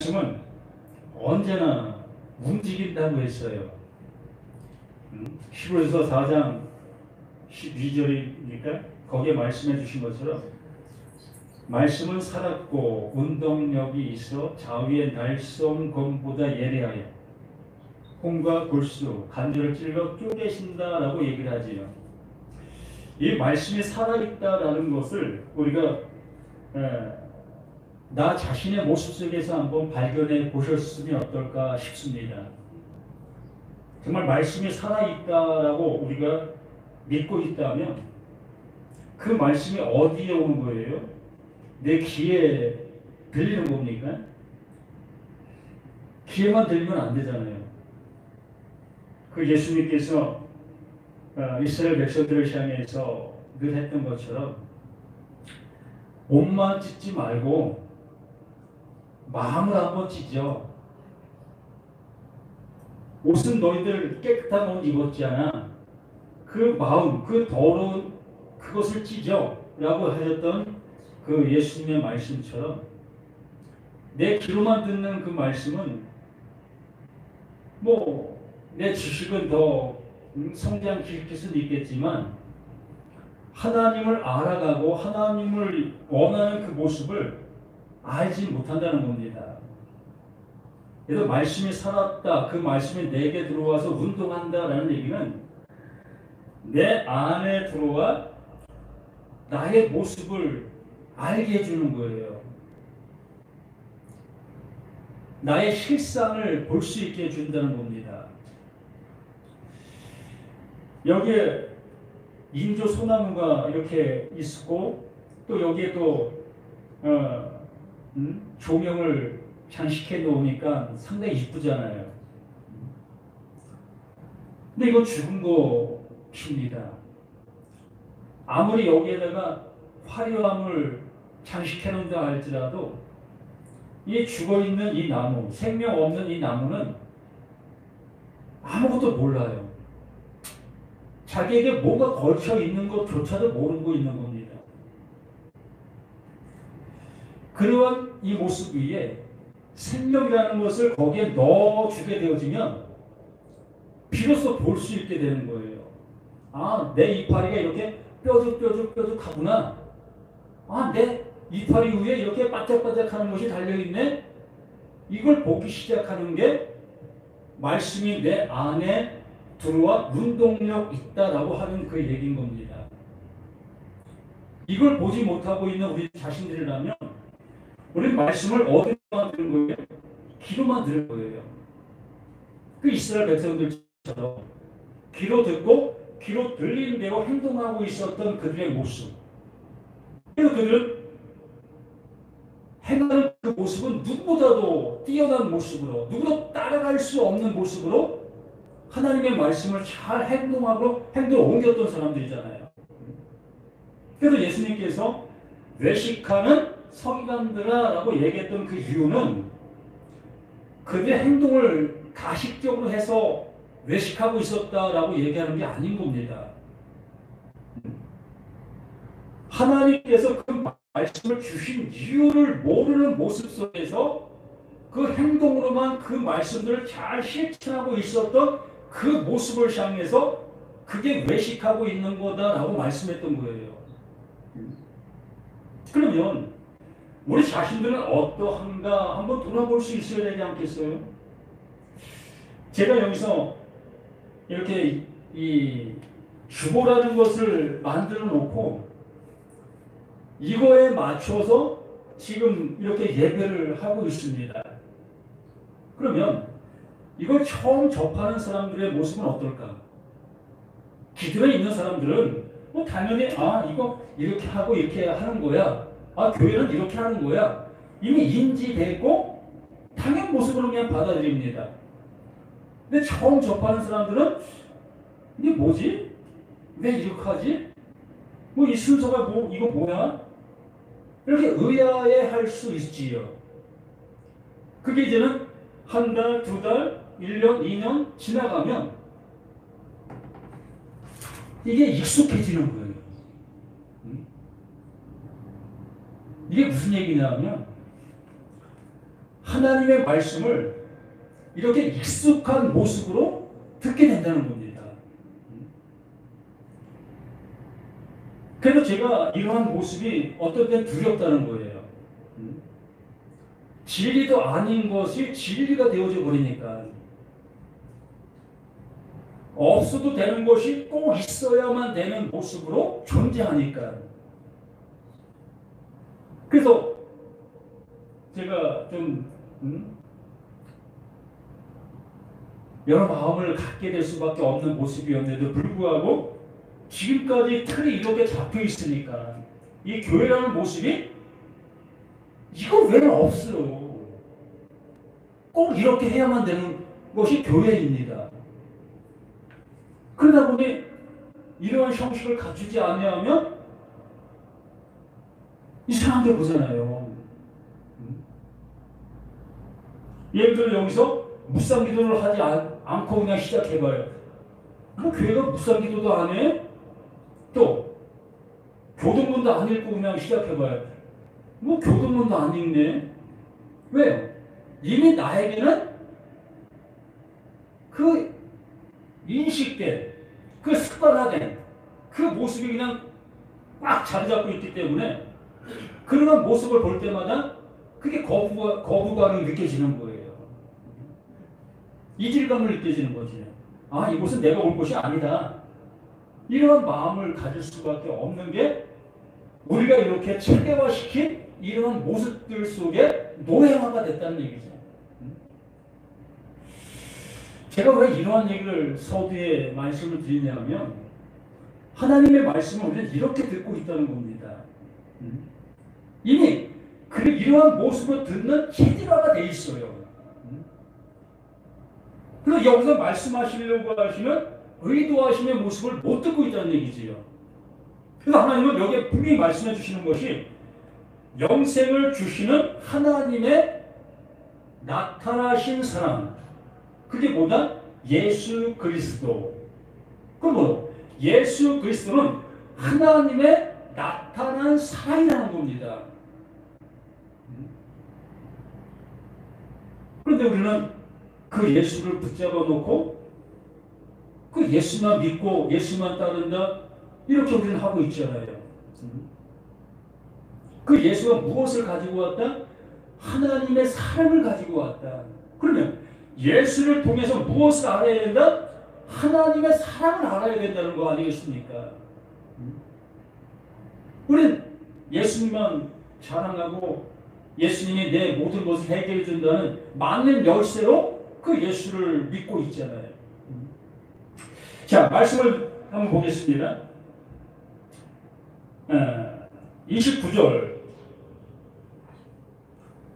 말씀은 언제나 움직인다고 했어요. 히브리서 4장 12절이니까 거기에 말씀해 주신 것처럼 말씀은 살았고 운동력이 있어 자위의 날쌘 검보다 예리하여 홍과 골수 간절을 찔러 쪼개신다라고 얘기를 하지요. 이 말씀이 살아있다라는 것을 우리가 나 자신의 모습 속에서 한번 발견해 보셨으면 어떨까 싶습니다. 정말 말씀이 살아있다라고 우리가 믿고 있다면 그 말씀이 어디에 오는 거예요? 내 귀에 들리는 겁니까? 귀에만 들리면 안 되잖아요. 그 예수님께서 이스라엘 백성들을 향해서 늘 했던 것처럼 옷만 찢지 말고 마음을 한번 찢어. 옷은 너희들 깨끗한 옷 입었잖아. 그 마음, 그 더러운 그것을 찢어 라고 하셨던 그 예수님의 말씀처럼 내 귀로만 듣는 그 말씀은 뭐 내 지식은 더 성장시킬 수도 있겠지만 하나님을 알아가고 하나님을 원하는 그 모습을 알지 못한다는 겁니다. 그래서 말씀이 살았다, 그 말씀이 내게 들어와서 운동한다라는 얘기는 내 안에 들어와 나의 모습을 알게 해주는 거예요. 나의 실상을 볼 수 있게 해준다는 겁니다. 여기에 인조 소나무가 이렇게 있고 또 여기에 또 조명을 장식해 놓으니까 상당히 이쁘잖아요. 근데 이거 죽은 것입니다. 아무리 여기에다가 화려함을 장식해 놓는다 할지라도 이 죽어있는 이 나무, 생명 없는 이 나무는 아무것도 몰라요. 자기에게 뭐가 걸쳐 있는 것조차도 모르고 있는 겁니다. 그러한 이 모습 위에 생명이라는 것을 거기에 넣어주게 되어지면 비로소 볼 수 있게 되는 거예요. 아, 내 이파리가 이렇게 뾰족하구나. 아, 내 이파리 위에 이렇게 바짝바짝하는 것이 달려있네. 이걸 보기 시작하는 게 말씀이 내 안에 들어와 운동력 있다라고 하는 그 얘기인 겁니다. 이걸 보지 못하고 있는 우리 자신들이라면 우리는 말씀을 어디로만 들은 거예요? 귀로만 들은 거예요. 그 이스라엘 백성들처럼 귀로 듣고 귀로 들리는 대로 행동하고 있었던 그들의 모습. 그들은 행하는 그 모습은 누구보다도 뛰어난 모습으로, 누구도 따라갈 수 없는 모습으로 하나님의 말씀을 잘 행동을 옮겼던 사람들이잖아요. 그래서 예수님께서 외식하는 서기관들아 라고 얘기했던 그 이유는 그들의 행동을 가식적으로 해서 외식하고 있었다라고 얘기하는 게 아닌 겁니다. 하나님께서 그 말씀을 주신 이유를 모르는 모습 속에서 그 행동으로만 그 말씀들을 잘 실천하고 있었던 그 모습을 향해서 그게 외식하고 있는 거다라고 말씀했던 거예요. 그러면 우리 자신들은 어떠한가 한번 돌아볼 수 있어야 되지 않겠어요? 제가 여기서 이렇게 이 주보라는 것을 만들어 놓고 이거에 맞춰서 지금 이렇게 예배를 하고 있습니다. 그러면 이걸 처음 접하는 사람들의 모습은 어떨까? 기존에 있는 사람들은 뭐 당연히 이거 이렇게 하고 이렇게 하는 거야. 교회는 이렇게 하는 거야. 이미 인지되고 당연 모습으로 그냥 받아들입니다. 근데 처음 접하는 사람들은 이게 뭐지? 왜 이렇게 하지? 뭐 이 순서가 이거 뭐야? 이렇게 의아해할 수 있지요. 그게 이제는 한 달, 두 달, 1년, 2년 지나가면 이게 익숙해지는 거예요. 이게 무슨 얘기냐면 하나님의 말씀을 이렇게 익숙한 모습으로 듣게 된다는 겁니다. 그래서 제가 이러한 모습이 어떤 때 두렵다는 거예요. 진리도 아닌 것이 진리가 되어져 버리니까. 없어도 되는 것이 꼭 있어야만 되는 모습으로 존재하니까. 그래서 제가 좀 여러 마음을 갖게 될 수밖에 없는 모습이었는데도 불구하고 지금까지 틀이 이렇게 잡혀 있으니까 이 교회라는 모습이 이거 왜 없어요? 꼭 이렇게 해야만 되는 것이 교회입니다. 그러다 보니 이러한 형식을 갖추지 아니하면 이상하게 보잖아요. 예를 들어 여기서 묵상기도를 하지 않고 그냥 시작해봐요. 뭐 교회가 묵상기도도 안 해? 또 교동문도 안 읽고 그냥 시작해봐요. 뭐 교동문도 안 읽네? 왜요? 이미 나에게는 그 인식된, 그 습관화된 그 모습이 그냥 꽉 자리 잡고 있기 때문에 그런 모습을 볼 때마다 그게 거부감이 느껴지는 거예요. 이질감을 느껴지는 거지. 아, 이곳은 내가 올 곳이 아니다. 이런 마음을 가질 수밖에 없는 게 우리가 이렇게 체계화시킨 이런 모습들 속에 노예화가 됐다는 얘기죠. 제가 왜 이러한 얘기를 서두에 말씀을 드리냐면 하나님의 말씀을 우리는 이렇게 듣고 있다는 겁니다. 이미 이러한 모습으로 듣는 체질화가 돼 있어요. 그래서 여기서 말씀하시려고 하시는 의도하심의 모습을 못 듣고 있다는 얘기지요. 그래서 하나님은 여기에 분명히 말씀해 주시는 것이 영생을 주시는 하나님의 나타나신 사랑, 그게 뭐다? 예수 그리스도. 그럼 뭐 예수 그리스도는 하나님의 나타난 사랑이라는 겁니다. 그런데 우리는 그 예수를 붙잡아 놓고 그 예수만 믿고 예수만 따른다 이렇게 우리는 하고 있잖아요. 그 예수가 무엇을 가지고 왔다? 하나님의 사랑을 가지고 왔다. 그러면 예수를 통해서 무엇을 알아야 된다? 하나님의 사랑을 알아야 된다는 거 아니겠습니까? 우리는 예수님만 자랑하고 예수님이 내 모든 것을 해결해 준다는 많은 열쇠로 그 예수를 믿고 있잖아요. 자, 말씀을 한번 보겠습니다. 29절.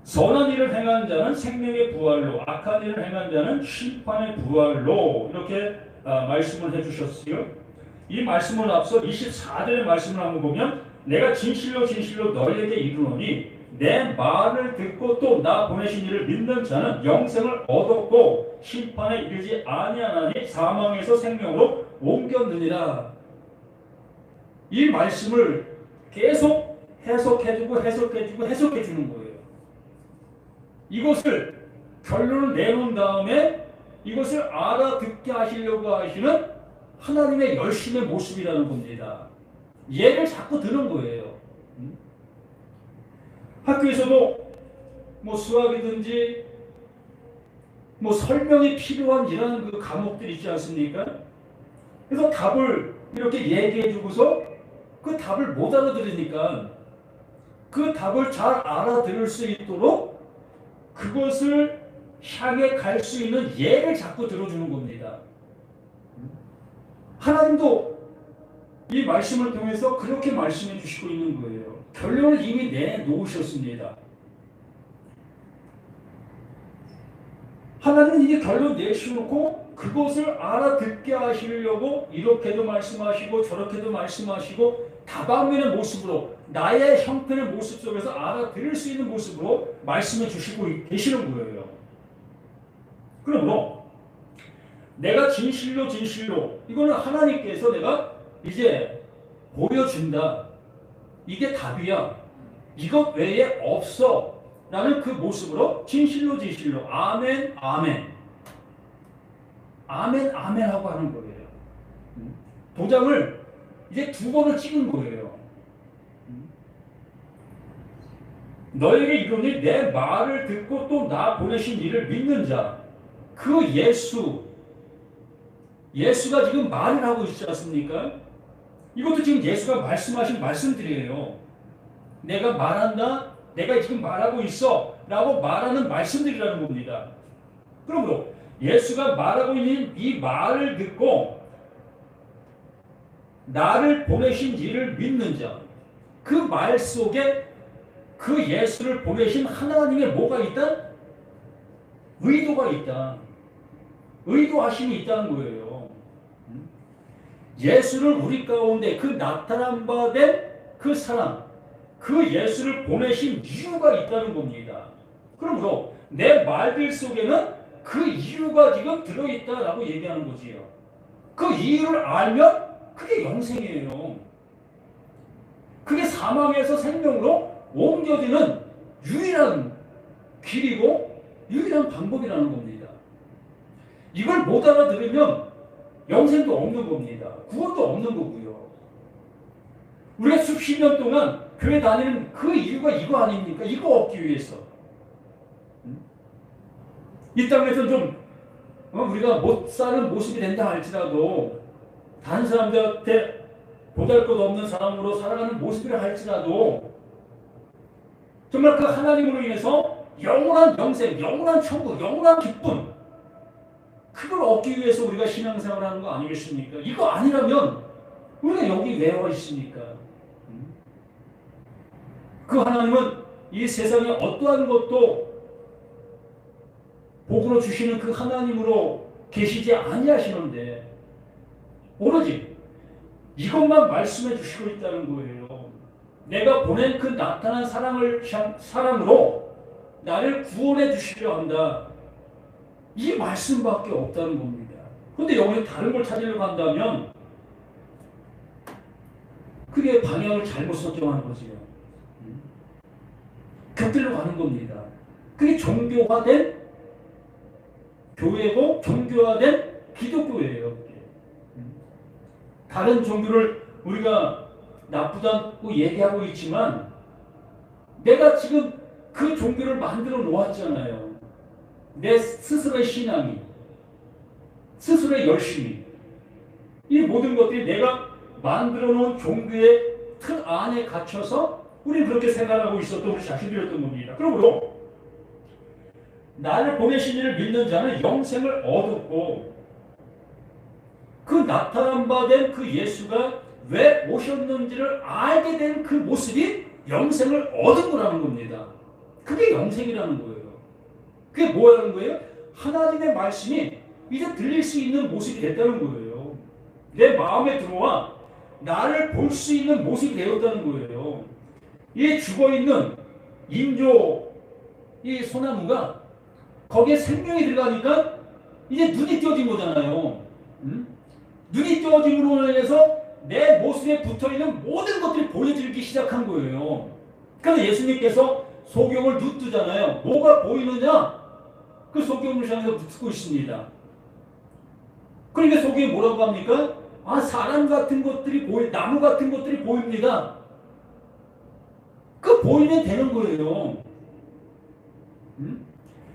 선한 일을 행한 자는 생명의 부활로, 악한 일을 행한 자는 심판의 부활로, 이렇게 말씀을 해주셨어요. 이 말씀을 앞서 24절의 말씀을 한번 보면, 내가 진실로 진실로 너희에게 이르노니 내 말을 듣고 또 나 보내신 이를 믿는 자는 영생을 얻었고 심판에 이르지 아니하나니 사망에서 생명으로 옮겼느니라. 이 말씀을 계속 해석해주고 해석해주는 거예요. 이것을 결론을 내놓은 다음에 이것을 알아듣게 하시려고 하시는 하나님의 열심의 모습이라는 겁니다. 얘를 자꾸 드는 거예요. 학교에서도 뭐 수학이든지 뭐 설명이 필요한 이런 그 과목들이 있지 않습니까? 그래서 답을 이렇게 얘기해 주고서 그 답을 못 알아들으니까 그 답을 잘 알아들을 수 있도록 그것을 향해 갈 수 있는 예를 자꾸 들어주는 겁니다. 하나님도 이 말씀을 통해서 그렇게 말씀해 주시고 있는 거예요. 결론을 이미 내놓으셨습니다. 하나님은 이게 결론 내시놓고 그것을 알아듣게 하시려고 이렇게도 말씀하시고 저렇게도 말씀하시고 다방면의 모습으로 나의 형편의 모습 속에서 알아들을 수 있는 모습으로 말씀해 주시고 계시는 거예요. 그러므로 내가 진실로 이거는 하나님께서 내가 이제 보여준다. 이게 답이야. 이것 외에 없어. 라는 그 모습으로 진실로 진실로 아멘 아멘 아멘 아멘 하고 하는 거예요. 도장을 이제 2번을 찍은 거예요. 너에게 이르노니 내 말을 듣고 또 나 보내신 이를 믿는 자, 그 예수가 지금 말을 하고 있지 않습니까? 이것도 지금 예수가 말씀하신 말씀들이에요. 내가 말한다, 내가 지금 말하고 있어 라고 말하는 말씀들이라는 겁니다. 그러므로 예수가 말하고 있는 이 말을 듣고 나를 보내신 이를 믿는 자, 그 말 속에 그 예수를 보내신 하나님의 뭐가 있다? 의도가 있다. 의도하심이 있다는 거예요. 예수를 우리 가운데 그 나타난 바 된 그 사람, 그 예수를 보내신 이유가 있다는 겁니다. 그러므로 내 말들 속에는 그 이유가 지금 들어있다라고 얘기하는 거지요. 그 이유를 알면 그게 영생이에요. 그게 사망에서 생명으로 옮겨지는 유일한 길이고 유일한 방법이라는 겁니다. 이걸 못 알아들으면 영생도 없는 겁니다. 구원도 없는 거고요. 우리가 수십 년 동안 교회 다니는 그 이유가 이거 아닙니까? 이거 얻기 위해서. 이 땅에서 좀 우리가 못 사는 모습이 된다 할지라도 다른 사람들한테 보잘것없는 사람으로 살아가는 모습이라 할지라도 정말 그 하나님으로 인해서 영원한 영생, 영원한 천국, 영원한 기쁨, 그걸 얻기 위해서 우리가 신앙생활을 하는 거 아니겠습니까? 이거 아니라면 우리가 여기 왜 와 있습니까? 그 하나님은 이 세상에 어떠한 것도 복으로 주시는 그 하나님으로 계시지 아니하시는데 오로지 이것만 말씀해 주시고 있다는 거예요. 내가 보낸 그 나타난 사랑으로 나를 구원해 주시려 한다. 이 말씀밖에 없다는 겁니다. 그런데 여기서 다른 걸 찾으려고 한다면 그게 방향을 잘못 설정하는 거지요. 곁들려 가는 겁니다. 그게 종교화된 교회고 종교화된 기독교예요. 다른 종교를 우리가 나쁘다고 얘기하고 있지만 내가 지금 그 종교를 만들어 놓았잖아요. 내 스스로의 신앙이, 스스로의 열심이, 이 모든 것들이 내가 만들어 놓은 종교의 틀 안에 갇혀서 우리는 그렇게 생각하고 있었던 우리 자신들이었던 겁니다. 그러므로 나를 보내신 이를 믿는 자는 영생을 얻었고 그 나타난 바 된 그 예수가 왜 오셨는지를 알게 된 그 모습이 영생을 얻은 거라는 겁니다. 그게 영생이라는 거예요. 그게 뭐라는 거예요? 하나님의 말씀이 이제 들릴 수 있는 모습이 됐다는 거예요. 내 마음에 들어와 나를 볼 수 있는 모습이 되었다는 거예요. 이 죽어있는 인조 이 소나무가 거기에 생명이 들어가니까 이제 눈이 띄어진 거잖아요. 눈이 띄어짐으로 인해서 내 모습에 붙어있는 모든 것들이 보여지기 시작한 거예요. 그래서 예수님께서 소경을 눈뜨잖아요. 뭐가 보이느냐? 그 소경을 향해서 듣고 있습니다. 그러니까 소경이 뭐라고 합니까? 아, 사람 같은 것들이 나무 같은 것들이 보입니다. 그 보이면 되는 거예요.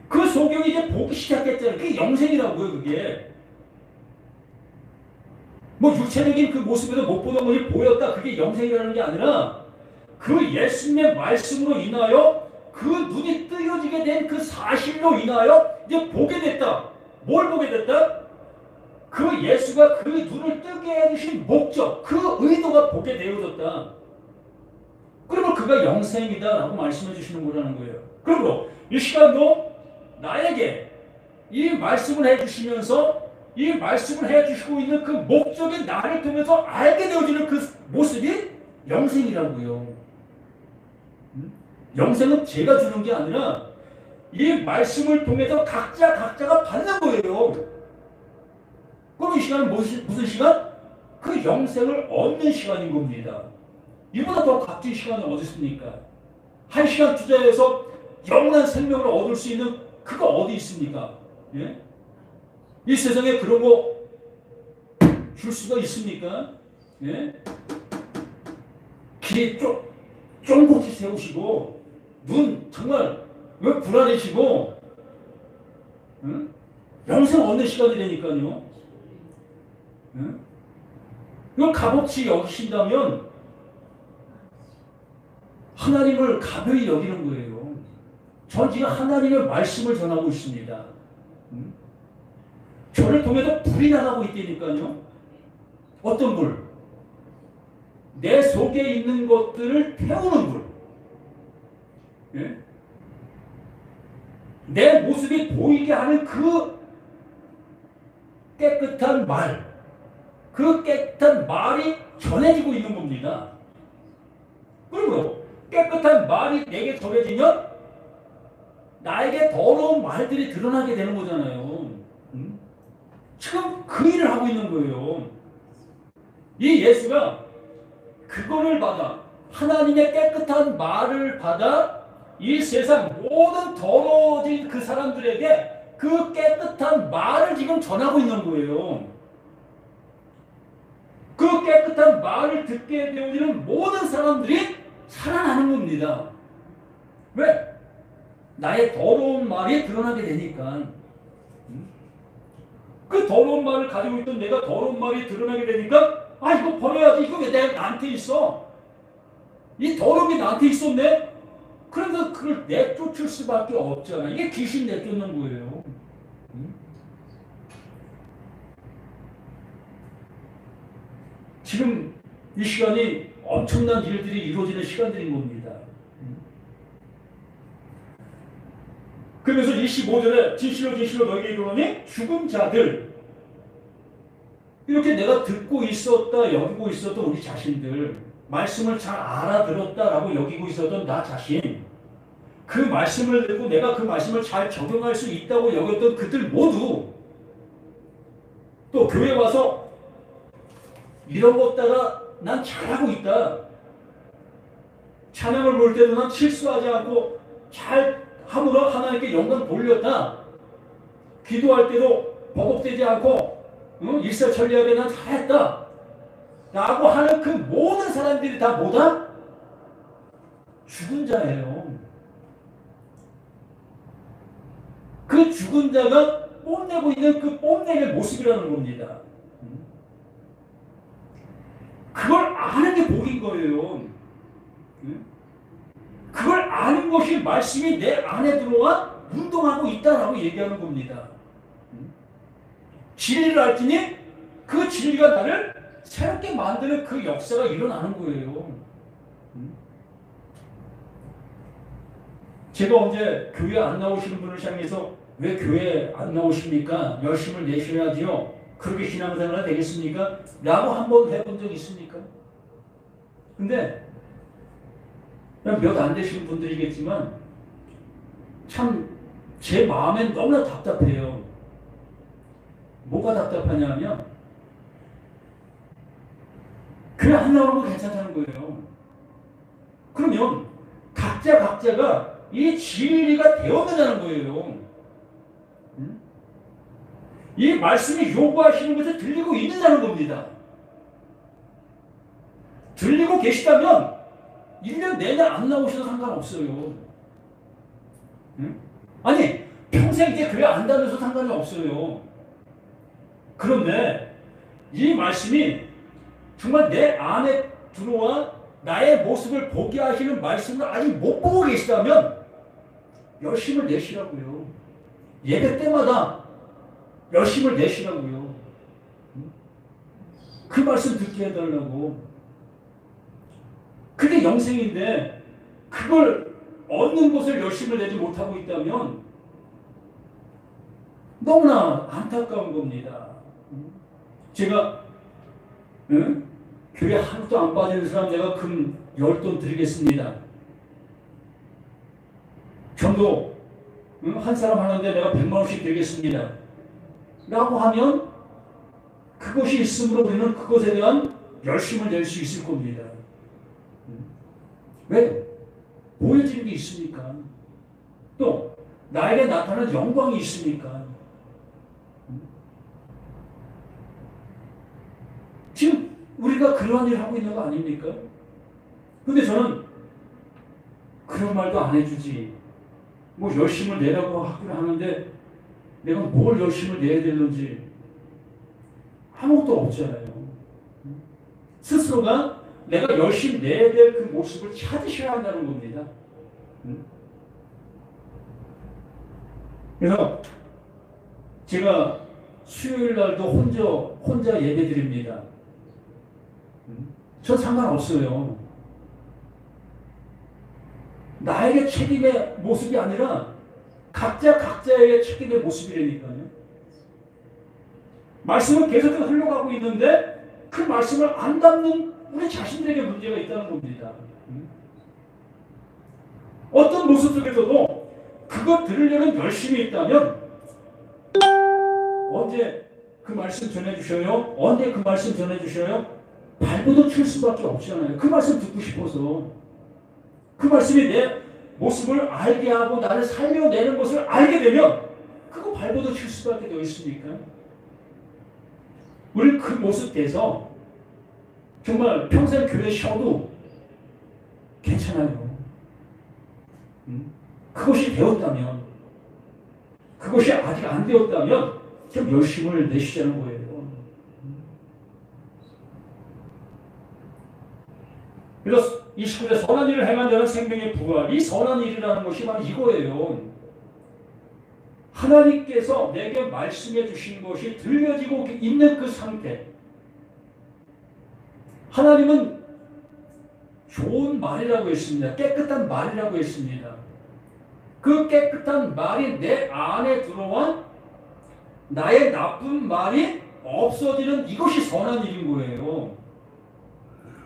그 소경이 이제 보기 시작했잖아요. 그게 영생이라고요, 그게. 뭐 육체적인 그 모습에도 못 보던 것이 보였다. 그게 영생이라는 게 아니라 그 예수님의 말씀으로 인하여 그 눈이 뜨여지게 된 그 사실로 인하여 이제 보게 됐다. 뭘 보게 됐다? 그 예수가 그 눈을 뜨게 해주신 목적, 그 의도가 보게 되어졌다. 그러면 그가 영생이다 라고 말씀해 주시는 거라는 거예요. 그러므로 이 시간도 나에게 이 말씀을 해주시면서 이 말씀을 해주시고 있는 그 목적인 나를 통해서 알게 되어지는 그 모습이 영생이라고요. 영생은 제가 주는 게 아니라 이 말씀을 통해서 각자가 받는 거예요. 그럼 이 시간은 무슨 시간? 그 영생을 얻는 시간인 겁니다. 이보다 더 값진 시간은 어디 있습니까? 한 시간 투자해서 영원한 생명을 얻을 수 있는 그거 어디 있습니까? 예? 이 세상에 그런 거 줄 수가 있습니까? 예? 귀 쫑긋이 세우시고 눈 정말 왜 불안해지고 응? 영생 얻는 시간이 되니까요. 응? 이걸 값없이 여기신다면 하나님을 가벼이 여기는 거예요. 전 지금 하나님의 말씀을 전하고 있습니다. 응? 저를 통해서 불이 나가고 있다니까요. 어떤 불? 내 속에 있는 것들을 태우는 불. 예? 내 모습이 보이게 하는 그 깨끗한 말, 그 깨끗한 말이 전해지고 있는 겁니다. 그리고 깨끗한 말이 내게 전해지면 나에게 더러운 말들이 드러나게 되는 거잖아요. 응? 지금 그 일을 하고 있는 거예요. 이 예수가 그거를 받아, 하나님의 깨끗한 말을 받아 이 세상 모든 더러워진 그 사람들에게 그 깨끗한 말을 지금 전하고 있는 거예요. 그 깨끗한 말을 듣게 되어지는 모든 사람들이 살아나는 겁니다. 왜? 나의 더러운 말이 드러나게 되니까. 그 더러운 말을 가지고 있던 내가 더러운 말이 드러나게 되니까 아 이거 버려야지. 이거 왜 나한테 있어? 이 더러움이 나한테 있었네? 그래서 그걸 내쫓을 수밖에 없잖아. 이게 귀신 내쫓는 거예요. 지금 이 시간이 엄청난 일들이 이루어지는 시간들인 겁니다. 그래서 25절에 진실로 진실로 너에게 이르노니 죽은 자들, 이렇게 내가 듣고 있었다 여기고 있었던 우리 자신들, 말씀을 잘 알아들었다라고 여기고 있었던 나 자신, 그 말씀을 듣고 내가 그 말씀을 잘 적용할 수 있다고 여겼던 그들 모두 또 교회 와서 이런 것 따라 난 잘하고 있다, 찬양을 부를 때도 난 실수하지 않고 잘 함으로 하나님께 영광 돌렸다, 기도할 때도 버벅대지 않고 일사천리하게 난 잘했다 라고 하는 그 모든 사람들이 다 뭐다? 죽은 자예요. 그 죽은 자가 뽐내고 있는 그 뽐내는 모습이라는 겁니다. 그걸 아는 게 복인 거예요. 그걸 아는 것이 말씀이 내 안에 들어와 운동하고 있다라고 얘기하는 겁니다. 진리를 알지니 그 진리가 나를 새롭게 만드는 그 역사가 일어나는 거예요. 제가 언제 교회 안 나오시는 분을 향해서 왜 교회 안 나오십니까? 열심을 내셔야지요. 그렇게 신앙생활 되겠습니까? 라고 한번 해본 적 있습니까? 근데 몇 안 되시는 분들이겠지만 참 제 마음엔 너무나 답답해요. 뭐가 답답하냐면 교회 안 나오는 거 괜찮다는 거예요. 그러면 각자가 이 진리가 되었느냐는 거예요. 이 말씀이 요구하시는 것을 들리고 있느냐는 겁니다. 들리고 계시다면 1년 내내 안 나오셔도 상관없어요. 아니 평생 이제 교회 안 다녀서 상관이 없어요. 그런데 이 말씀이 정말 내 안에 들어와 나의 모습을 보게 하시는 말씀을 아직 못 보고 계시다면 열심을 내시라고요. 예배 때마다 열심을 내시라고요. 그 말씀 듣게 해달라고. 그게 영생인데 그걸 얻는 것을 열심을 내지 못하고 있다면 너무나 안타까운 겁니다. 제가 교회 하루도 안 빠지는 사람 내가 금 10돈 드리겠습니다. 전도 한 사람 하는데 내가 100만 원씩 드리겠습니다. 라고 하면 그것이 있으므로 우리는 그것에 대한 열심을 낼 수 있을 겁니다. 왜? 보여지는 게 있으니까. 또 나에게 나타나는 영광이 있으니까. 지금 우리가 그러한 일을 하고 있는 거 아닙니까? 근데 저는 그런 말도 안 해주지. 뭐 열심을 내라고 하기로 하는데 내가 뭘 열심을 내야 되는지 아무것도 없잖아요. 스스로가 내가 열심히 내야 될 그 모습을 찾으셔야 한다는 겁니다. 그래서 제가 수요일 날도 혼자 예배 드립니다. 전 상관없어요. 나에게 책임의 모습이 아니라 각자의 책임의 모습이라니까요. 말씀은 계속해서 흘러가고 있는데 그 말씀을 안 담는 우리 자신들에게 문제가 있다는 겁니다. 어떤 모습 속에서도 그거 들으려는 열심이 있다면 언제 그 말씀 전해주셔요? 언제 그 말씀 전해주셔요? 발버둥 칠 수밖에 없잖아요. 그 말씀 듣고 싶어서. 그 말씀이 내 모습을 알게 하고 나를 살려내는 것을 알게 되면 그거 발버둥 칠 수밖에 더 있습니까? 우리 그 모습 돼서 정말 평생 교회 쉬어도 괜찮아요. 그것이 되었다면, 그것이 아직 안 되었다면 좀 열심을 내시자는 거예요. 그래서 이 시간에 선한 일을 행한 자는 생명의 부활, 이 선한 일이라는 것이 바로 이거예요. 하나님께서 내게 말씀해 주신 것이 들려지고 있는 그 상태. 하나님은 좋은 말이라고 했습니다. 깨끗한 말이라고 했습니다. 그 깨끗한 말이 내 안에 들어와 나의 나쁜 말이 없어지는 이것이 선한 일인 거예요.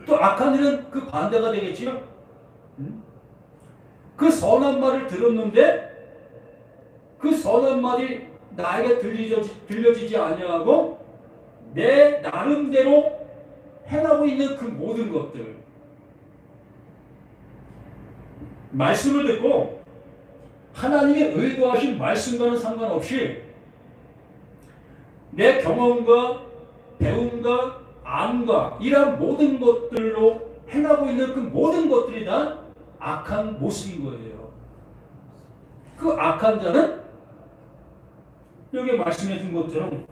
또 악한 일은 그 반대가 되겠지요. 그 선한 말을 들었는데 그 선한 말이 나에게 들려지지 아니하고 내 나름대로 행하고 있는 그 모든 것들, 말씀을 듣고 하나님의 의도하신 말씀과는 상관없이 내 경험과 배움과 암과 이러한 모든 것들로 행하고 있는 그 모든 것들이 다 악한 모습인 거예요. 그 악한 자는 여기 말씀해 준 것처럼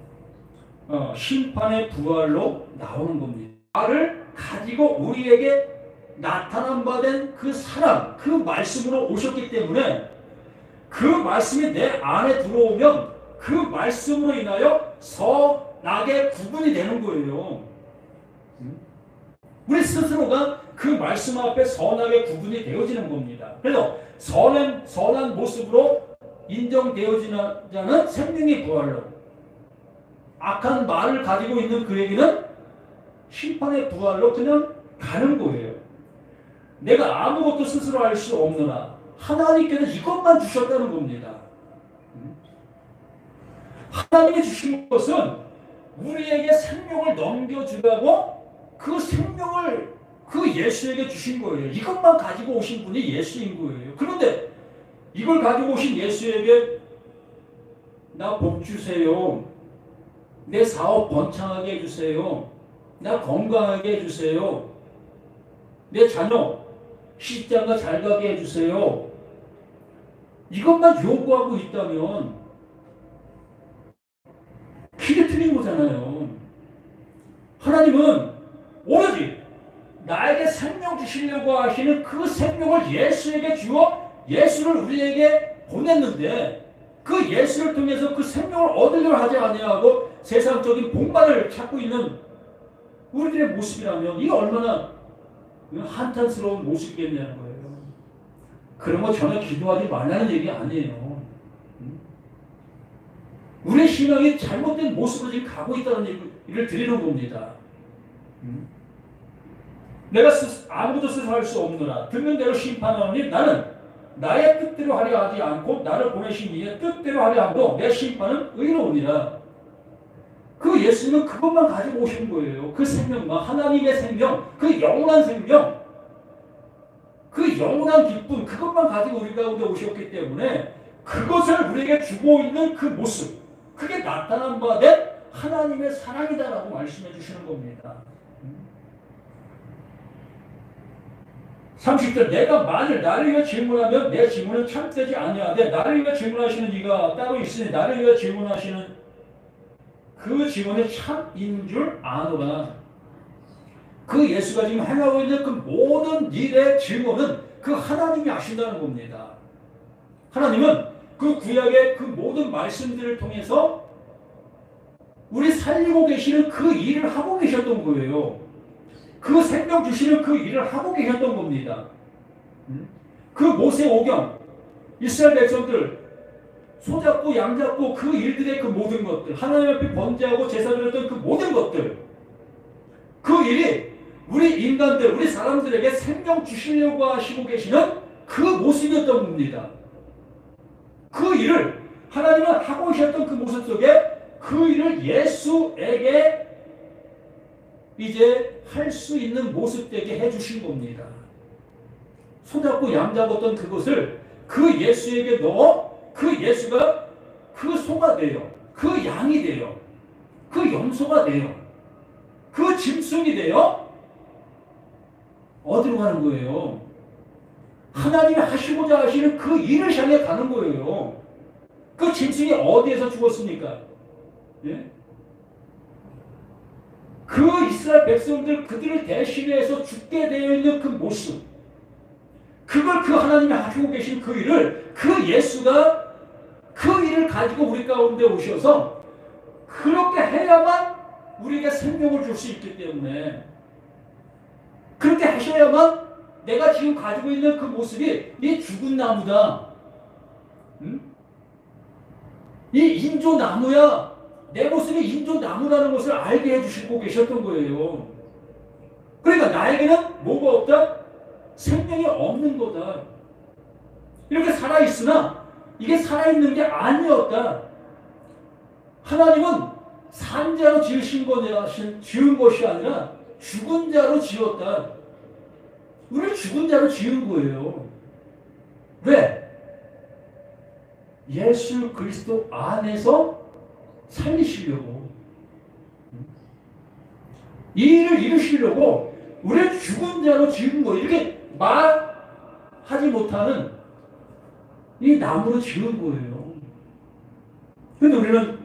심판의 부활로 나오는 겁니다. 나를 가지고 우리에게 나타난 바 된 그 사랑, 그 말씀으로 오셨기 때문에 그 말씀이 내 안에 들어오면 그 말씀으로 인하여 선악의 구분이 되는 거예요. 우리 스스로가 그 말씀 앞에 선악의 구분이 되어지는 겁니다. 그래서 선한 모습으로 인정되어지는 자는 생명의 부활로, 악한 말을 가지고 있는 그에게는 심판의 부활로 그냥 가는 거예요. 내가 아무것도 스스로 알 수 없느나 하나님께는 이것만 주셨다는 겁니다. 하나님이 주신 것은 우리에게 생명을 넘겨주라고 그 생명을 그 예수에게 주신 거예요. 이것만 가지고 오신 분이 예수인 거예요. 그런데 이걸 가지고 오신 예수에게 나 복 주세요. 내 사업 번창하게 해주세요. 나 건강하게 해주세요. 내 자녀 시집장가 잘 가게 해주세요. 이것만 요구하고 있다면 길이 틀린 거잖아요. 하나님은 오로지 나에게 생명 주시려고 하시는 그 생명을 예수에게 주어 예수를 우리에게 보냈는데 그 예수를 통해서 그 생명을 얻으려 하지 아니하고 세상적인 복만을 찾고 있는 우리들의 모습이라면 이게 얼마나 한탄스러운 모습이겠냐는 거예요. 그런 거 전혀 기도하지 말라는 얘기 아니에요. 우리의 신앙이 잘못된 모습으로 지금 가고 있다는 얘기를 드리는 겁니다. 내가 아무것도 스스로 할 수 없느라 듣는 대로 심판하노니 나는 나의 뜻대로 하려 하지 않고 나를 보내신 이의 뜻대로 하려 함도 내 심판은 의로우니라. 그 예수님은 그것만 가지고 오신 거예요. 그 생명만, 하나님의 생명, 그 영원한 생명, 그 그 영원한 기쁨, 그것만 가지고 우리 가운데 오셨기 때문에 그것을 우리에게 주고 있는 그 모습, 그게 나타난 바 된 하나님의 사랑이다라고 말씀해 주시는 겁니다. 30절, 내가 만일 나를 위해 질문하면 내 질문은 참되지 아니하되 나를 위해 질문하시는 이가 따로 있으니 나를 위해 질문하시는 그 질문이 참인 줄 아노라. 그 예수가 지금 행하고 있는 그 모든 일의 질문은 그 하나님이 아신다는 겁니다. 하나님은 그 구약의 그 모든 말씀들을 통해서 우리 살리고 계시는 그 일을 하고 계셨던 거예요. 그 생명 주시는 그 일을 하고 계셨던 겁니다. 그 모세 오경, 이스라엘 백성들 소잡고 양잡고 그 일들의 그 모든 것들, 하나님 앞에 번제하고 제사 드렸던 그 모든 것들, 그 일이 우리 인간들, 우리 사람들에게 생명 주시려고 하시고 계시는 그 모습이었던 겁니다. 그 일을 하나님은 하고 계셨던 그 모습 속에 그 일을 예수에게 이제 할 수 있는 모습 되게 해주신 겁니다. 손잡고 양잡았던 그것을 그 예수에게 넣어 그 예수가 그 소가 돼요. 그 양이 돼요. 그 염소가 돼요. 그 짐승이 돼요. 어디로 가는 거예요? 하나님이 하시고자 하시는 그 일을 향해 가는 거예요. 그 짐승이 어디에서 죽었습니까? 예? 그 이스라엘 백성들 그들을 대신해서 죽게 되어 있는 그 모습, 그걸 그 하나님이 하시고 계신 그 일을 그 예수가 그 일을 가지고 우리 가운데 오셔서 그렇게 해야만 우리에게 생명을 줄 수 있기 때문에, 그렇게 하셔야만 내가 지금 가지고 있는 그 모습이 이 죽은 나무다, 이 인조나무야, 내 모습이 인조나무라는 것을 알게 해주시고 계셨던 거예요. 그러니까 나에게는 뭐가 없다? 생명이 없는 거다. 이렇게 살아있으나 이게 살아있는 게 아니었다. 하나님은 산 자로 지은 것이 아니라 죽은 자로 지었다. 우리를 죽은 자로 지은 거예요. 왜? 예수 그리스도 안에서 살리시려고, 이 일을 이루시려고 우리를 죽은 자로 지은 거, 이렇게 말하지 못하는 이 나무로 지은 거예요. 근데 우리는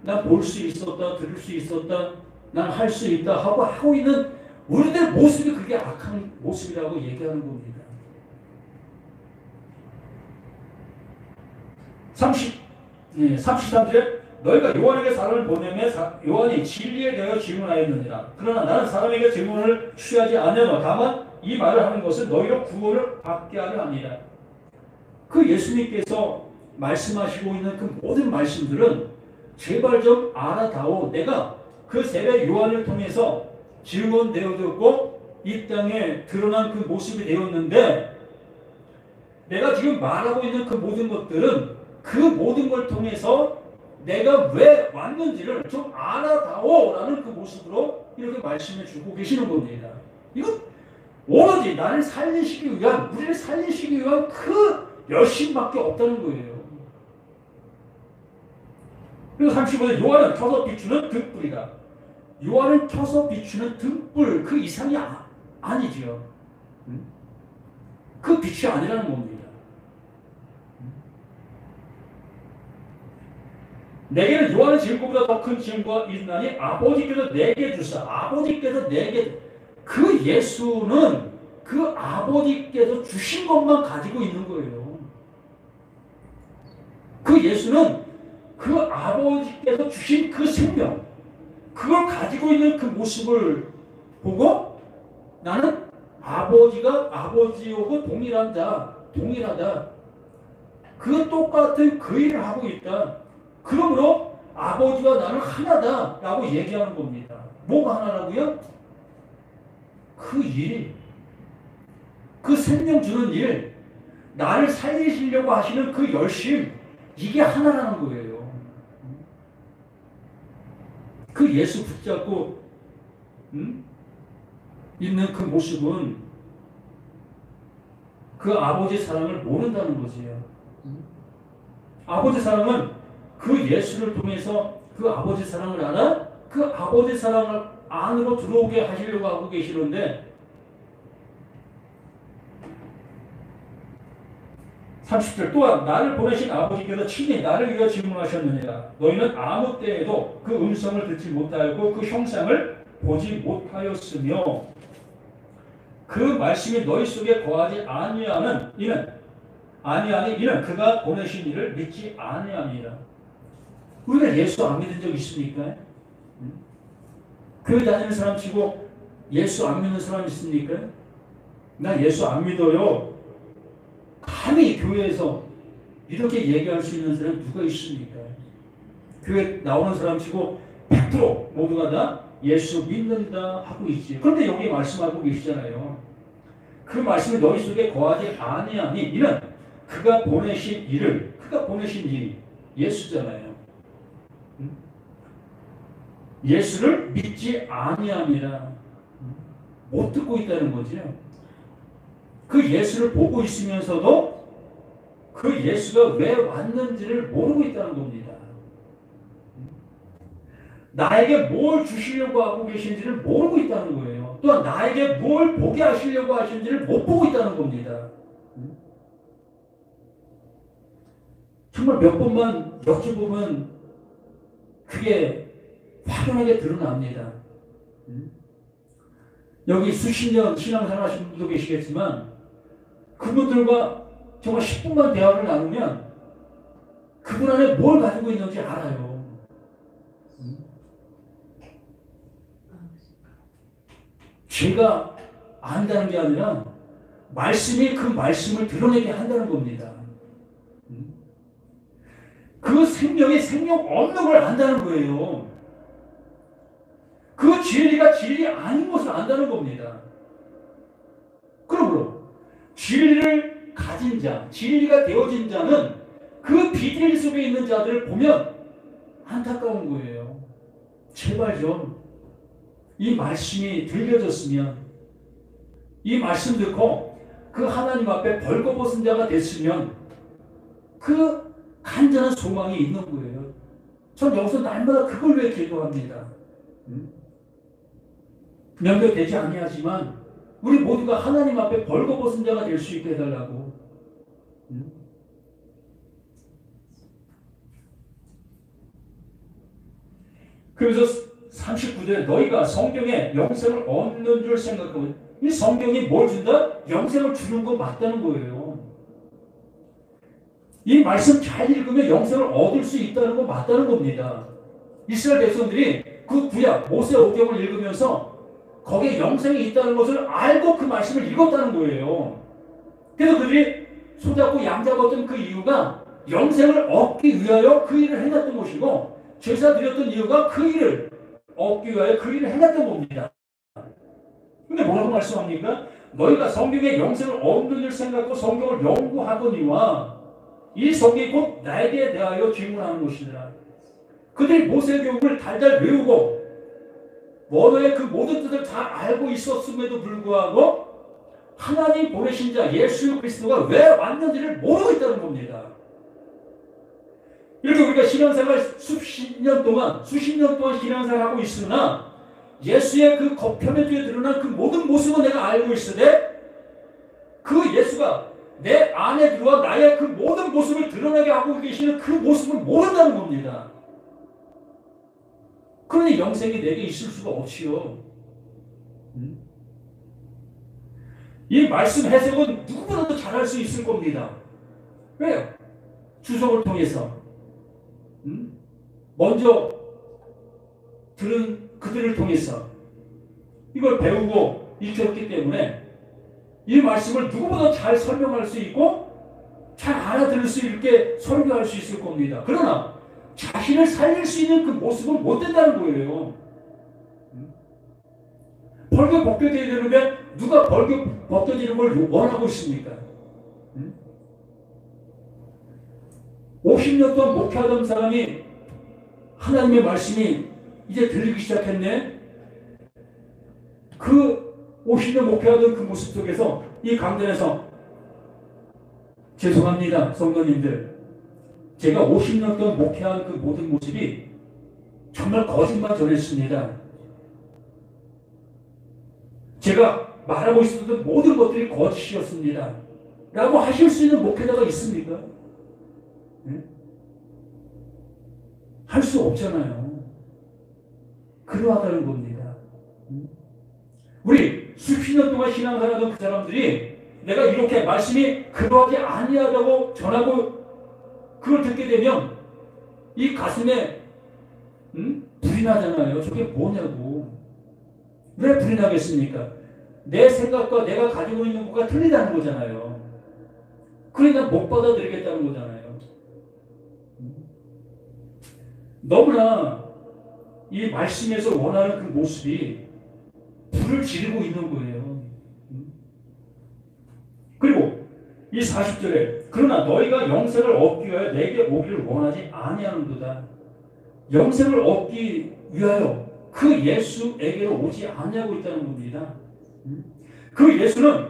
난 볼 수 있었다, 들을 수 있었다, 난 할 수 있다 하고 있는 우리들 모습이 그게 악한 모습이라고 얘기하는 겁니다. 33절에 너희가 요한에게 사람을 보내면 요한이 진리에 대하여 질문하였느니라. 그러나 나는 사람에게 질문을 취하지 않으며 다만 이 말을 하는 것은 너희로 구원을 받게 하려 함이라. 그 예수님께서 말씀하시고 있는 그 모든 말씀들은 제발 좀 알아다오. 내가 그 세례 요한을 통해서 증언되어졌고 이 땅에 드러난 그 모습이 되었는데, 내가 지금 말하고 있는 그 모든 것들은 그 모든 걸 통해서 내가 왜 왔는지를 좀 알아다오라는 그 모습으로 이렇게 말씀해 주고 계시는 겁니다. 이건 오로지 나를 살리시기 위한, 우리를 살리시기 위한 그 열심밖에 없다는 거예요. 그리고 35절, 요한은 켜서 비추는 등불이다. 요한은 켜서 비추는 등불, 그 이상이 아니죠. 그 빛이 아니라는 겁니다. 내게는 요한의 증거보다 더 큰 증거가 있나니 아버지께서 내게 주사, 아버지께서 내게, 그 예수는 그 아버지께서 주신 것만 가지고 있는 거예요. 그 예수는 그 아버지께서 주신 그 생명, 그걸 가지고 있는 그 모습을 보고 나는 아버지가 아버지하고 동일하다. 그 똑같은 그 일을 하고 있다. 그러므로 아버지와 나는 하나다라고 얘기하는 겁니다. 뭐가 하나라고요? 그 일, 그 생명 주는 일, 나를 살리시려고 하시는 그 열심, 이게 하나라는 거예요. 그 예수 붙잡고 있는 그 모습은 그 아버지 사랑을 모른다는 거지요. 아버지 사랑은 그 예수를 통해서 그 아버지 사랑을 알아 그 아버지 사랑을 안으로 들어오게 하시려고 하고 계시는데 30절 또한 나를 보내신 아버지께서 친히 나를 위하여 질문하셨느니라. 너희는 아무 때에도 그 음성을 듣지 못하였고 그 형상을 보지 못하였으며 그 말씀이 너희 속에 거하지 아니하는 이는 그가 보내신 이를 믿지 아니함이라. 우리가 예수 안 믿은 적 있습니까? 교회 다니는 사람 치고 예수 안 믿는 사람 있습니까? 나 예수 안 믿어요. 감히 교회에서 이렇게 얘기할 수 있는 사람 누가 있습니까? 교회 나오는 사람 치고 100% 모두가 다 예수 믿는다 하고 있지. 그런데 여기 말씀하고 계시잖아요. 그 말씀이 너희 속에 거하지 아니하니 이는 그가 보내신 일이 예수잖아요. 예수를 믿지 아니함이라. 못 듣고 있다는 거죠. 그 예수를 보고 있으면서도 그 예수가 왜 왔는지를 모르고 있다는 겁니다. 나에게 뭘 주시려고 하고 계신지를 모르고 있다는 거예요. 또한 나에게 뭘 보게 하시려고 하시는지를 못 보고 있다는 겁니다. 정말 몇 번만 여쭤보면 그게 확연하게 드러납니다. 여기 수십 년 신앙생활 하신 분도 계시겠지만 그분들과 정말 10분만 대화를 나누면 그분 안에 뭘 가지고 있는지 알아요. 제가 안다는 게 아니라 말씀이 그 말씀을 드러내게 한다는 겁니다. 그 생명이 생명 없는 걸 안다는 거예요. 그 진리가 진리 아닌 것을 안다는 겁니다. 그러므로 진리를 가진 자, 진리가 되어진 자는 그 비밀 속에 있는 자들을 보면 안타까운 거예요. 제발 좀 이 말씀이 들려졌으면, 이 말씀 듣고 그 하나님 앞에 벌거벗은 자가 됐으면 그 간절한 소망이 있는 거예요. 전 여기서 날마다 그걸 위해 기도합니다. 명백되지 아니하지만 우리 모두가 하나님 앞에 벌거벗은 자가 될 수 있게 해달라고. 그래서 39절에 너희가 성경에 영생을 얻는 줄 생각하고, 이 성경이 뭘 준다? 영생을 주는 거 맞다는 거예요. 이 말씀 잘 읽으면 영생을 얻을 수 있다는 거 맞다는 겁니다. 이스라엘 백성들이 그 구약 모세오경을 읽으면서 거기에 영생이 있다는 것을 알고 그 말씀을 읽었다는 거예요. 그래서 그들이 손잡고 양잡았던 그 이유가 영생을 얻기 위하여 그 일을 해놨던 것이고, 제사 드렸던 이유가 그 일을 얻기 위하여 그 일을 해놨던 겁니다. 근데 뭐라고 말씀합니까? 너희가 성경에 영생을 얻는 일 생각하고 성경을 연구하거니와 이 성경이 곧 나에게 대하여 질문하는 것이니라. 그들이 모세교훈을 달달 외우고 원어의 그 모든 뜻을 다 알고 있었음에도 불구하고 하나님 보내신 자 예수 그리스도가 왜 왔는지를 모르고 있다는 겁니다. 이렇게 우리가 신앙생활 수십 년 동안 신앙생활하고 있으나 예수의 그 겉표면에 드러난 그 모든 모습은 내가 알고 있으되 그 예수가 내 안에 들어와 나의 그 모든 모습을 드러나게 하고 계시는 그 모습을 모른다는 겁니다. 그러니 영생이 내게 있을 수가 없지요. 이 말씀 해석은 누구보다도 잘할 수 있을 겁니다. 왜요? 주석을 통해서 먼저 들은 그들을 통해서 이걸 배우고 익혔기 때문에 이 말씀을 누구보다 잘 설명할 수 있고 잘 알아들을 수 있게 설교할 수 있을 겁니다. 그러나 자신을 살릴 수 있는 그 모습은 못 된다는 거예요. 벌교 벗겨져야 되는데 누가 벌교 벗겨지는 걸 원하고 있습니까? 50년 동안 목회하던 사람이 하나님의 말씀이 이제 들리기 시작했네. 그 50년 목회하던 그 모습 속에서 이 강단에서 죄송합니다, 성도님들. 제가 50년 동안 목회한 그 모든 모습이 정말 거짓말 전했습니다. 제가 말하고 있었던 모든 것들이 거짓이었습니다. 라고 하실 수 있는 목회자가 있습니까? 네? 할 수 없잖아요. 그러하다는 겁니다. 우리 수십 년 동안 신앙생활하던 그 사람들이 내가 이렇게 말씀이 그러하지 아니하다고 전하고 그걸 듣게 되면 이 가슴에 불이 나잖아요. 저게 뭐냐고. 왜 불이 나겠습니까? 내 생각과 내가 가지고 있는 것과 틀리다는 거잖아요. 그러니까 못 받아들이겠다는 거잖아요. 너무나 이 말씀에서 원하는 그 모습이 불을 지르고 있는 거예요. 그리고 이 40절에 그러나 너희가 영생을 얻기 위하여 내게 오기를 원하지 아니하는도다. 영생을 얻기 위하여 그 예수에게로 오지 아니하고 있다는 겁니다. 그 예수는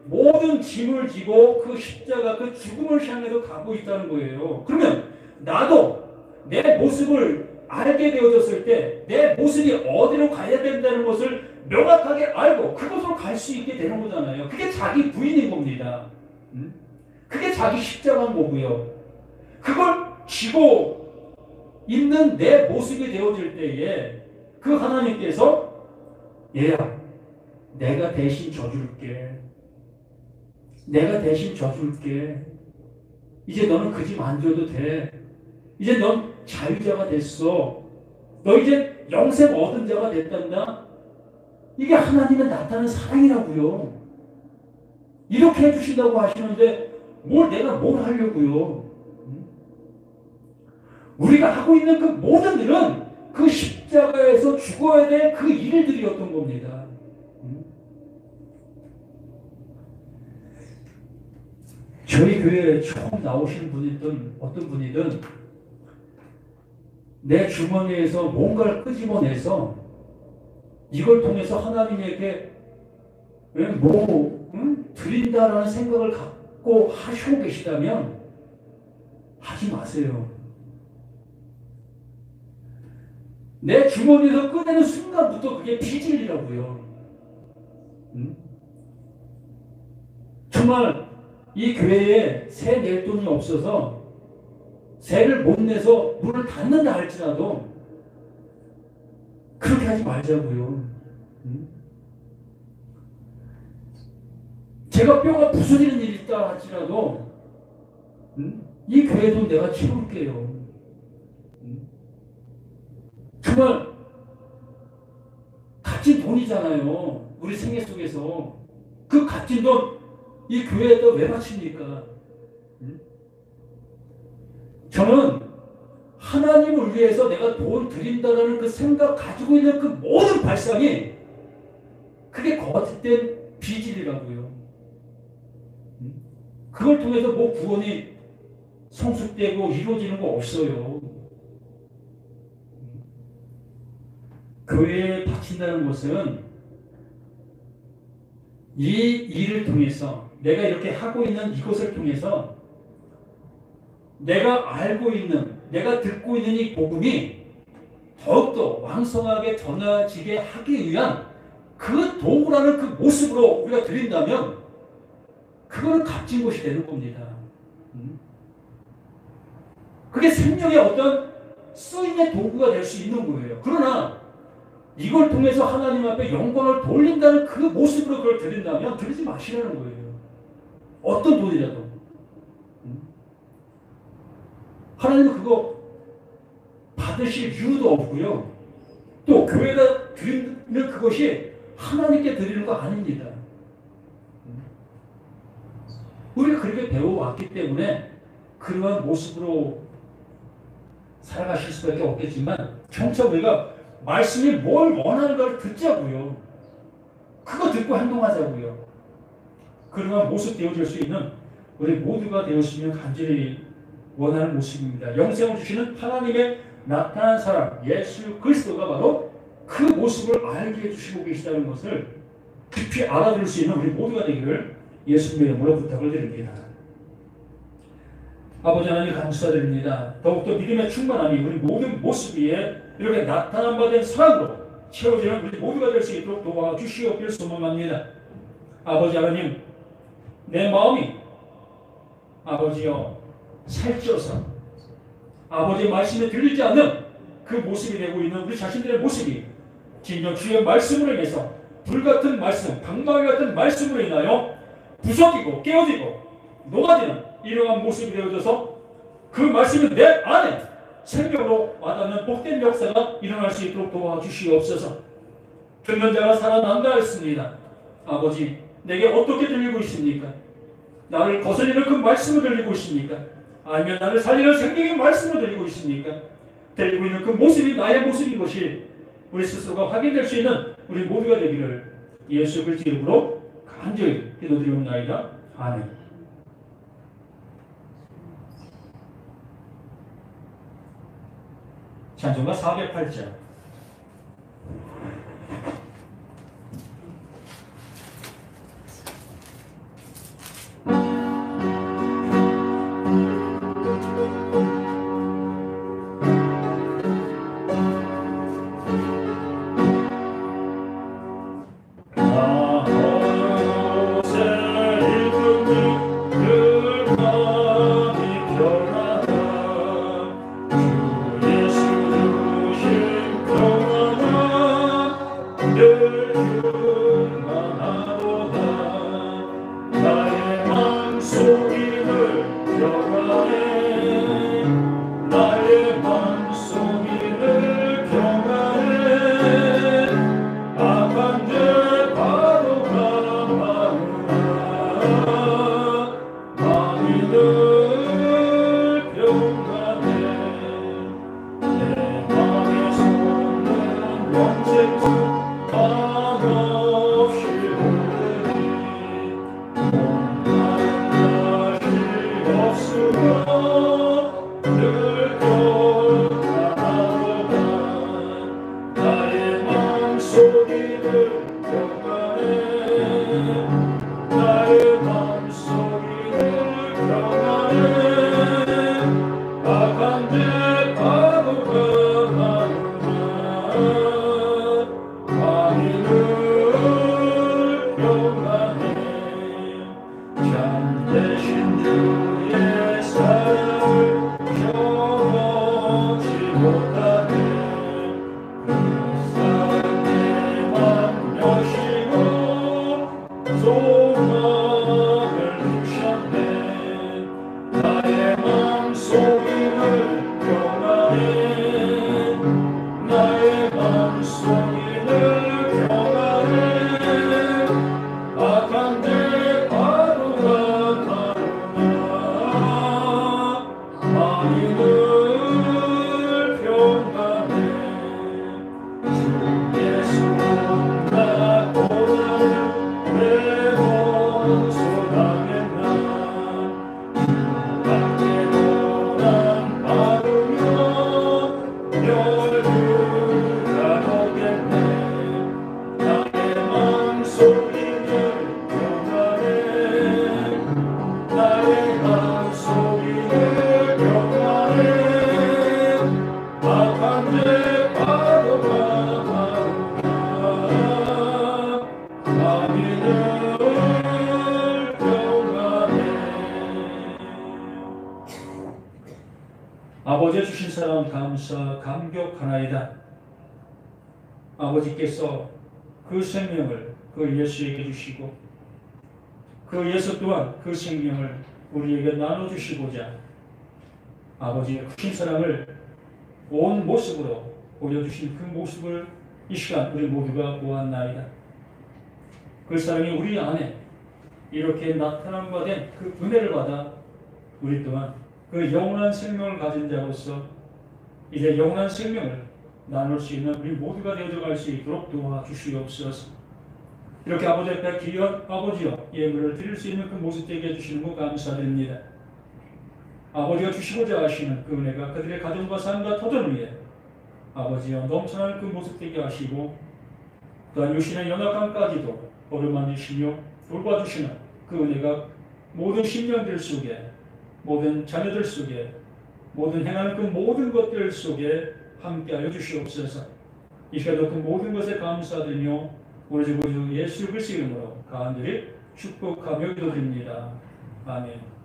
모든 짐을 지고 그 십자가 그 죽음을 향해서 가고 있다는 거예요. 그러면 나도 내 모습을 알게 되어졌을 때 내 모습이 어디로 가야 된다는 것을 명확하게 알고 그곳으로 갈 수 있게 되는 거잖아요. 그게 자기 부인인 겁니다. 그게 자기 십자가인 거고요. 그걸 쥐고 있는 내 모습이 되어질 때에 그 하나님께서 얘야 내가 대신 져줄게. 내가 대신 져줄게. 이제 너는 그 집 안 줘도 돼. 이제 넌 자유자가 됐어. 너 이제 영생 얻은 자가 됐단다. 이게 하나님의 나타나는 사랑이라고요. 이렇게 해주신다고 하시는데 내가 뭘 하려고요. 우리가 하고 있는 그 모든 일은 그 십자가에서 죽어야 될 그 일들이었던 겁니다. 저희 교회에 처음 나오시는 분이든 어떤 분이든 내 주머니에서 뭔가를 끄집어내서 이걸 통해서 하나님에게 드린다라는 생각을 갖고 하시고 계시다면 하지 마세요. 내 주머니에서 꺼내는 순간부터 그게 비질이라고요. 정말 이 교회에 세 낼 돈이 없어서 세를 못 내서 문을 닫는다 할지라도 그렇게 하지 말자고요. 제가 뼈가 부서지는 일이 있다 할지라도 이 교회 돈 내가 채울게요. 정말 값진 돈이잖아요. 우리 생애 속에서 그 값진 돈 이 교회에다 왜 바칩니까? 저는 하나님을 위해서 내가 돈 드린다라는 그 생각 가지고 있는 그 모든 발상이 그게 거짓된 비질이라고요. 그걸 통해서 뭐 구원이 성숙되고 이루어지는 거 없어요. 교회에 바친다는 것은 이 일을 통해서 내가 이렇게 하고 있는 이것을 통해서 내가 알고 있는, 내가 듣고 있는 이 복음이 더욱더 왕성하게 전해지게 하기 위한 그 도구라는 그 모습으로 우리가 드린다면 그거는 값진 것이 되는 겁니다. 그게 생명의 어떤 쓰임의 도구가 될 수 있는 거예요. 그러나 이걸 통해서 하나님 앞에 영광을 돌린다는 그 모습으로 그걸 드린다면 드리지 마시라는 거예요. 어떤 돈이라도. 하나님은 그거 받으실 이유도 없고요. 또 교회가 드리는 그것이 하나님께 드리는 거 아닙니다. 우리가 그렇게 배워왔기 때문에 그러한 모습으로 살아가실 수밖에 없겠지만 점차 우리가 말씀이 뭘 원하는가를 듣자고요. 그거 듣고 행동하자고요. 그러한 모습 되어질 수 있는 우리 모두가 되었으면 간절히 원하는 모습입니다. 영생을 주시는 하나님의 나타난 사람 예수 그리스도가 바로 그 모습을 알게 해주시고 계시다는 것을 깊이 알아들을 수 있는 우리 모두가 되기를 예수님의 이름으로 부탁을 드립니다. 아버지 하나님 감사드립니다. 더욱더 믿음의 충만함이 우리 모든 모습 위에 이렇게 나타난 바 된 사랑으로 채워지는 우리 모두가 될 수 있도록 도와주시옵기를 소망합니다. 아버지 하나님, 내 마음이 아버지여 살쪄서 아버지의 말씀에 들리지 않는 그 모습이 되고 있는 우리 자신들의 모습이 진정 주의 말씀으로 인해서 불같은 말씀, 방망이 같은 말씀으로 인하여 부서지고 깨어지고 녹아지는 이러한 모습이 되어져서 그 말씀이 내 안에 생명으로 와닿는 복된 역사가 일어날 수 있도록 도와주시옵소서. 듣는 자가 살아난다 했습니다. 아버지, 내게 어떻게 들리고 있습니까? 나를 거스리는 그 말씀을 들리고 있습니까? 아니면 나를 살리는 생명의 말씀을 들리고 있습니까? 들리고 있는 그 모습이 나의 모습인 것이 우리 스스로가 확인될 수 있는 우리 모두가 되기를 예수 그리스도 이름으로 간절히 기도드리옵나이다. 아멘. 찬송가 408장. 아버지 주신 사랑 감사 감격하나이다. 아버지께서 그 생명을 그 예수에게 주시고 그 예수 또한 그 생명을 우리에게 나눠주시고자 아버지의 크신 사랑을 온 모습으로 보여주신 그 모습을 이 시간 우리 모두가 보았나이다. 그 사랑이 우리 안에 이렇게 나타난 바 된 그 은혜를 받아 우리 또한 그 영원한 생명을 가진 자로서 이제 영원한 생명을 나눌 수 있는 우리 모두가 되어져 갈 수 있도록 도와주시옵소서. 이렇게 아버지 앞에 귀한 아버지여 예물을 드릴 수 있는 그 모습 되게 해주시는 것 감사드립니다. 아버지가 주시고자 하시는 그 은혜가 그들의 가정과 삶과 터전 위에 아버지여 넘쳐나는 그 모습 되게 하시고 또한 유신의 연약함까지도 어루만지시며 돌봐주시는 그 은혜가 모든 10년들 속에 모든 자녀들 속에 모든 행하는 그 모든 것들 속에 함께하여 주시옵소서. 이 시간도 그 모든 것에 감사드리며 우리 주 구주 예수 그리스도 이름으로 간절히 축복하며 기도드립니다. 아멘.